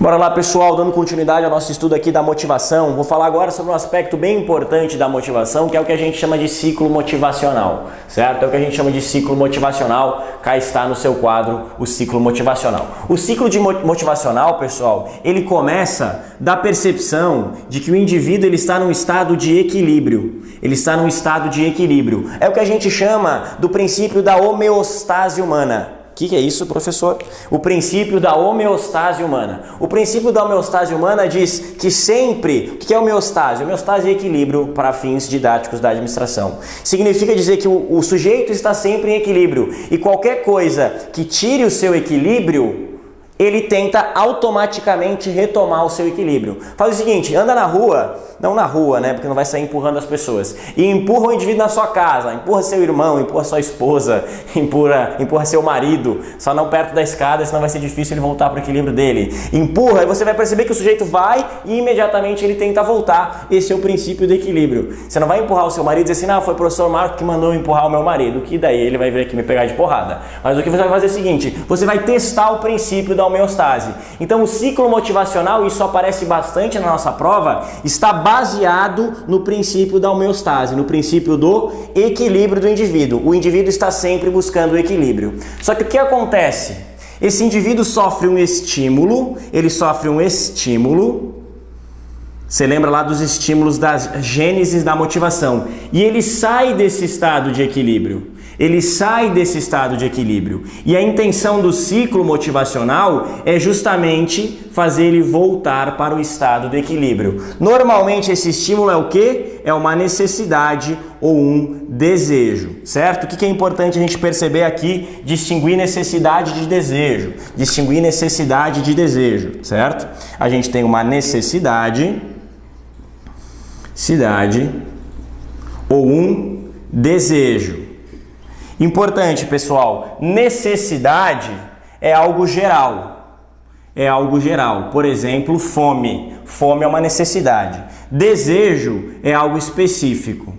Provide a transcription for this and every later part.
Bora lá, pessoal, dando continuidade ao nosso estudo aqui da motivação. Vou falar agora sobre um aspecto bem importante da motivação, que é o que a gente chama de ciclo motivacional, certo? É o que a gente chama de ciclo motivacional. Cá está no seu quadro o ciclo motivacional. O ciclo de motivacional, pessoal, ele começa da percepção de que o indivíduo ele está num estado de equilíbrio. Ele está num estado de equilíbrio. É o que a gente chama do princípio da homeostase humana. O que é isso, professor? O princípio da homeostase humana. O princípio da homeostase humana diz que sempre... O que é homeostase? Homeostase é equilíbrio para fins didáticos da administração. Significa dizer que o sujeito está sempre em equilíbrio e qualquer coisa que tire o seu equilíbrio, ele tenta automaticamente retomar o seu equilíbrio. Faz o seguinte, anda na rua, não na rua, né, porque não vai sair empurrando as pessoas, e empurra o indivíduo na sua casa, empurra seu irmão, empurra sua esposa, empurra seu marido, só não perto da escada, senão vai ser difícil ele voltar para o equilíbrio dele. Empurra e você vai perceber que o sujeito vai e imediatamente ele tenta voltar. Esse é o princípio do equilíbrio. Você não vai empurrar o seu marido e dizer assim, não, foi o professor Marco que mandou empurrar o meu marido, que daí ele vai vir aqui me pegar de porrada. Mas o que você vai fazer é o seguinte, você vai testar o princípio da homeostase. Então o ciclo motivacional, isso aparece bastante na nossa prova, está baseado no princípio da homeostase, no princípio do equilíbrio do indivíduo. O indivíduo está sempre buscando o equilíbrio. Só que o que acontece? Esse indivíduo sofre um estímulo, você lembra lá dos estímulos das gênesis da motivação, e ele sai desse estado de equilíbrio. E a intenção do ciclo motivacional é justamente fazer ele voltar para o estado de equilíbrio. Normalmente esse estímulo é o quê? É uma necessidade ou um desejo, certo? O que é importante a gente perceber aqui? Distinguir necessidade de desejo. Certo? A gente tem uma necessidade ou um desejo. Importante, pessoal, necessidade é algo geral. Por exemplo, fome. Fome é uma necessidade. Desejo é algo específico.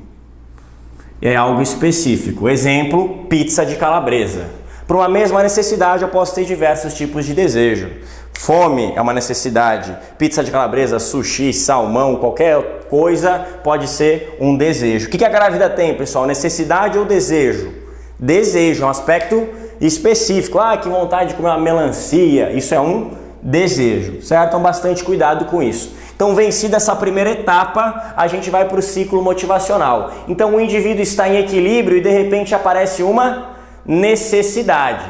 Exemplo, pizza de calabresa. Para uma mesma necessidade eu posso ter diversos tipos de desejo. Fome é uma necessidade, pizza de calabresa, sushi, salmão, qualquer coisa pode ser um desejo. O que a grávida tem, pessoal? Necessidade ou desejo? Desejo, é um aspecto específico. Ah, que vontade de comer uma melancia, isso é um desejo, certo? Então bastante cuidado com isso. Então vencida essa primeira etapa, a gente vai para o ciclo motivacional. Então o indivíduo está em equilíbrio e de repente aparece uma necessidade.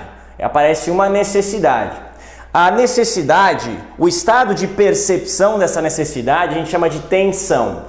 A necessidade, o estado de percepção dessa necessidade, a gente chama de tensão.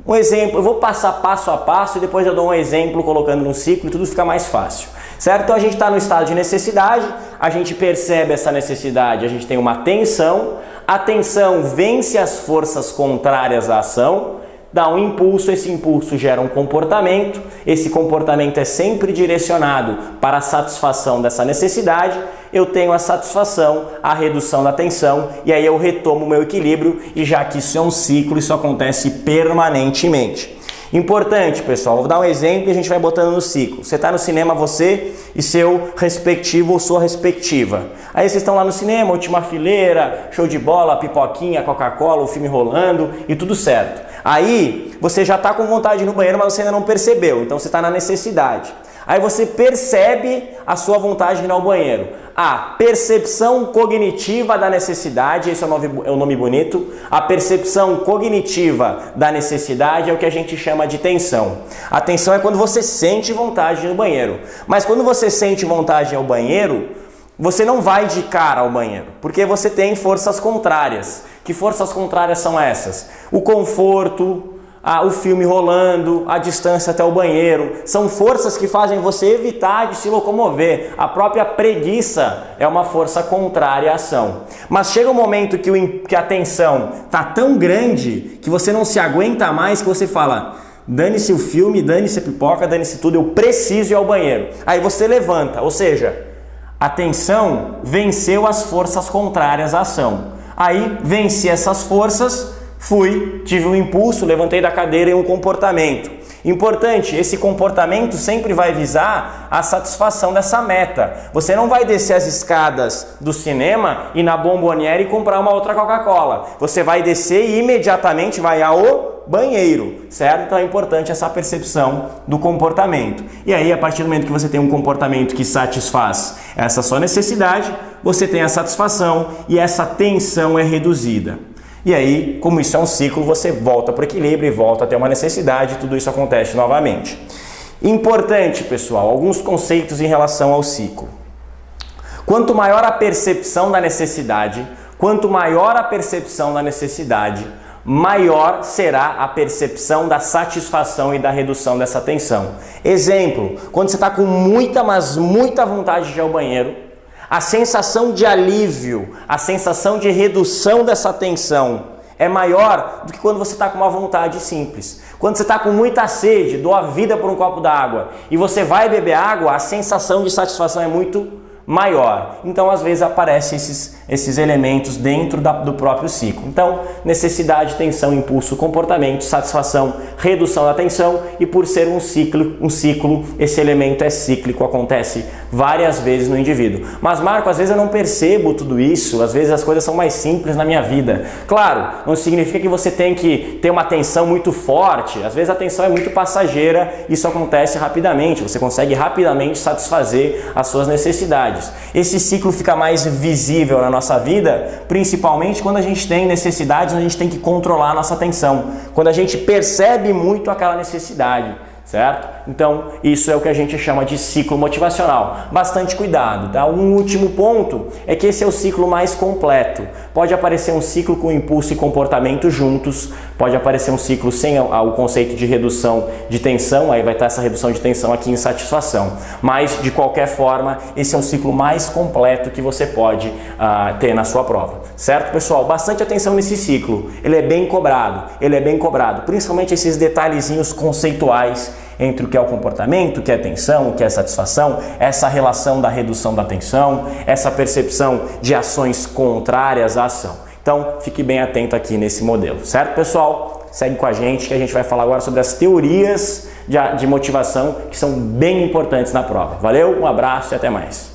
Um exemplo, eu vou passar passo a passo e depois eu dou um exemplo colocando no ciclo e tudo fica mais fácil, certo? Então a gente está no estado de necessidade, a gente percebe essa necessidade, a gente tem uma tensão, a tensão vence as forças contrárias à ação, dá um impulso, esse impulso gera um comportamento, esse comportamento é sempre direcionado para a satisfação dessa necessidade, eu tenho a satisfação, a redução da tensão e aí eu retomo o meu equilíbrio e já que isso é um ciclo, isso acontece permanentemente. Importante, pessoal, vou dar um exemplo e a gente vai botando no ciclo. Você está no cinema, você e seu respectivo ou sua respectiva. Aí vocês estão lá no cinema, última fileira, show de bola, pipoquinha, Coca-Cola, o filme rolando e tudo certo. Aí você já está com vontade de ir no banheiro, mas você ainda não percebeu, então você está na necessidade. Aí você percebe a sua vontade de ir ao banheiro. A percepção cognitiva da necessidade, esse é o nome bonito. A percepção cognitiva da necessidade é o que a gente chama de tensão. A tensão é quando você sente vontade de ir no banheiro. Mas quando você sente vontade de ir ao banheiro, você não vai de cara ao banheiro, porque você tem forças contrárias. Que forças contrárias são essas? O conforto, o filme rolando, a distância até o banheiro, são forças que fazem você evitar de se locomover. A própria preguiça é uma força contrária à ação. Mas chega um momento que a tensão está tão grande que você não se aguenta mais, que você fala, dane-se o filme, dane-se a pipoca, dane-se tudo, eu preciso ir ao banheiro. Aí você levanta, ou seja, a tensão venceu as forças contrárias à ação. Aí vence essas forças, tive um impulso, levantei da cadeira e um comportamento. Importante, esse comportamento sempre vai visar a satisfação dessa meta. Você não vai descer as escadas do cinema e na Bomboniere comprar uma outra Coca-Cola. Você vai descer e imediatamente vai ao banheiro, certo? Então é importante essa percepção do comportamento. E aí, a partir do momento que você tem um comportamento que satisfaz essa sua necessidade, você tem a satisfação e essa tensão é reduzida. E aí, como isso é um ciclo, você volta para o equilíbrio e volta a ter uma necessidade, tudo isso acontece novamente. Importante, pessoal, alguns conceitos em relação ao ciclo. Quanto maior a percepção da necessidade, maior será a percepção da satisfação e da redução dessa tensão. Exemplo, quando você está com muita, mas muita vontade de ir ao banheiro, a sensação de alívio, a sensação de redução dessa tensão é maior do que quando você está com uma vontade simples. Quando você está com muita sede, doa a vida por um copo d'água e você vai beber água, a sensação de satisfação é muito maior. Então, às vezes, aparecem esses elementos dentro do próprio ciclo. Então, necessidade, tensão, impulso, comportamento, satisfação, redução da tensão, e por ser um ciclo, esse elemento é cíclico, acontece várias vezes no indivíduo. Mas, Marco, às vezes eu não percebo tudo isso, às vezes as coisas são mais simples na minha vida. Claro, não significa que você tem que ter uma tensão muito forte, às vezes a tensão é muito passageira, isso acontece rapidamente, você consegue rapidamente satisfazer as suas necessidades. Esse ciclo fica mais visível na nossa vida, principalmente quando a gente tem necessidades, a gente tem que controlar a nossa atenção, quando a gente percebe muito aquela necessidade, certo? Então, isso é o que a gente chama de ciclo motivacional. Bastante cuidado, tá? Um último ponto é que esse é o ciclo mais completo. Pode aparecer um ciclo com impulso e comportamento juntos, pode aparecer um ciclo sem o conceito de redução de tensão, aí vai estar essa redução de tensão aqui em satisfação. Mas, de qualquer forma, esse é o ciclo mais completo que você pode ter na sua prova. Certo, pessoal? Bastante atenção nesse ciclo. Ele é bem cobrado, principalmente esses detalhezinhos conceituais entre o que é o comportamento, o que é tensão, o que é satisfação, essa relação da redução da tensão, essa percepção de ações contrárias à ação. Então, fique bem atento aqui nesse modelo, certo, pessoal? Segue com a gente que a gente vai falar agora sobre as teorias de motivação que são bem importantes na prova. Valeu, um abraço e até mais.